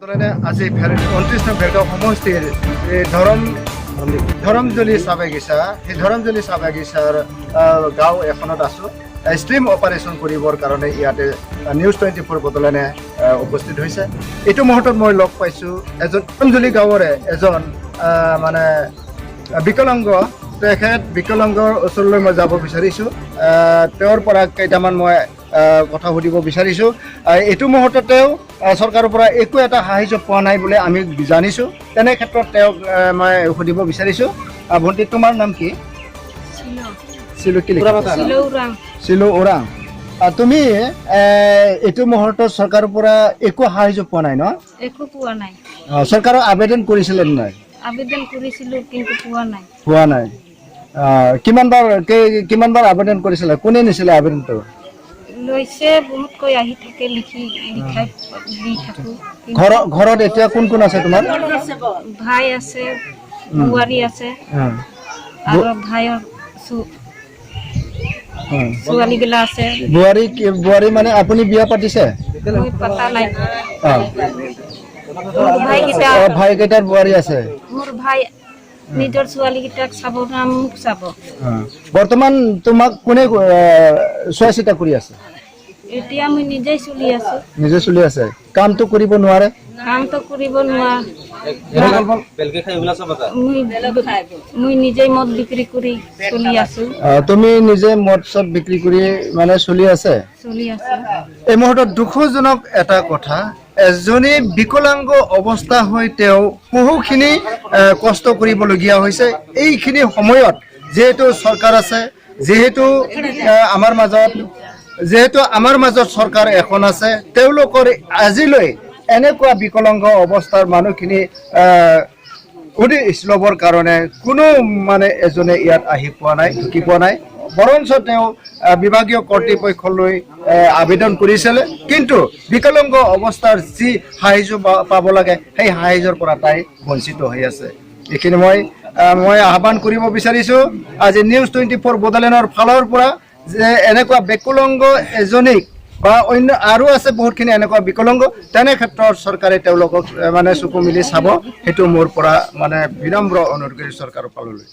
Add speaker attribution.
Speaker 1: আজি 29 নং ভেৰগাঁও সমষ্টিৰ ধৰমজলি চাহ বাগিচা সেই ধৰমজলি চাহ বাগিচাৰ গাঁও এখনত আছোঁ ষ্ট্ৰীম অপাৰেশ্যন কৰিবৰ কাৰণে ইয়াতে নিউজ 24 বদলেনে উপস্থিত হৈছে। এইটো মুহূৰ্তত মই লগ পাইছোঁ এজন ধৰমজলি গাঁৱৰে এজন মানে বিকলাংগ তেখেত বিকলাংগৰ ওচৰলৈ মই যাব বিচাৰিছোঁ। তেওঁৰ পৰা কেইটামান মই কথা সুধিব বিচাৰিছোঁ। এইটো মুহূৰ্তত তেওঁ চৰকাৰৰ পৰা একো এটা সাহায্য পোৱা নাই বুলি আমি জানিছোঁ। তেনে ক্ষেত্ৰত তেওঁক মই সুধিব বিচাৰিছোঁ। ভণ্টি, তোমাৰ নাম কি? চিলো ওৰাং। তুমি এইটো মুহূৰ্তত চৰকাৰৰ পৰা একো সাহায্য পোৱা নাই ন?
Speaker 2: একো পোৱা নাই।
Speaker 1: চৰকাৰক আবেদন কৰিছিলে নাই?
Speaker 2: আবেদন কৰিছিলোঁ কিন্তু পোৱা নাই।
Speaker 1: পোৱা নাই। কিমানবাৰ আবেদন কৰিছিলে? কোনে নিছিলে আবেদনটো?
Speaker 2: লৈছে বহুত কৈ আহি থাকে, লিখাই দি থাকোঁ।
Speaker 1: ঘৰত এতিয়া কোন কোন আছে তোমাৰ?
Speaker 2: ভাই আছে, বোৱাৰী আছে আৰু ভাইৰ ছোৱালীগিলা আছে।
Speaker 1: বোৱাৰী মানে আপুনি বিয়া পাতিছে?
Speaker 2: মই পাতা নাই।
Speaker 1: ভাই কেইটাৰ বোৱাৰী আছে?
Speaker 2: মোৰ ভাই নিজৰ ছোৱালীকেইটাক চাব না মোক চাব।
Speaker 1: বৰ্তমান তোমাক কোনে চোৱা চিতা কৰি আছে?
Speaker 2: এতিয়া মই নিজেই চলি আছোঁ।
Speaker 1: নিজে চলি আছে? কামটো কৰিব নোৱাৰে?
Speaker 2: কামটো কৰিব নোৱাৰো। মই নিজেই মদ বিক্ৰী কৰি চলি আছোঁ।
Speaker 1: তুমি নিজে মদ চদ বিক্ৰী কৰি মানে চলি আছে?
Speaker 2: চলি আছোঁ।
Speaker 1: এই মুহূৰ্তত দুখজনক এটা কথা, এজনী বিকলাংগ অৱস্থা হৈ তেওঁ বহুখিনি কষ্ট কৰিবলগীয়া হৈছে। এইখিনি সময়ত যিহেতু চৰকাৰ আছে, যিহেতু আমাৰ মাজত চৰকাৰ এখন আছে, তেওঁলোকৰ আজিলৈ এনেকুৱা বিকলাংগ অৱস্থাৰ মানুহখিনি সুদিশ ল'বৰ কাৰণে কোনো মানে এজনে ইয়াত আহি পোৱা নাই, ঢুকি পোৱা নাই। বৰঞ্চ তেওঁ বিভাগীয় কৰ্তৃপক্ষলৈ আবেদন কৰিছিলে, কিন্তু বিকলাংগ অৱস্থাৰ যি সাহায্য পাব লাগে সেই সাহায্যৰ পৰা তাই বঞ্চিত হৈ আছে। এইখিনি মই আহ্বান কৰিব বিচাৰিছোঁ আজি নিউজ 24 বদলেনৰ ফালৰ পৰা, যে এনেকুৱা বিকলাংগ এজনীক বা অন্য আৰু আছে বহুতখিনি এনেকুৱা বিকলাংগ, তেনে ক্ষেত্ৰত চৰকাৰে তেওঁলোকক মানে চকু মিলি চাব, সেইটো মোৰ পৰা মানে বিনম্ৰ অনুৰোধ কৰি চৰকাৰৰ ফাললৈ।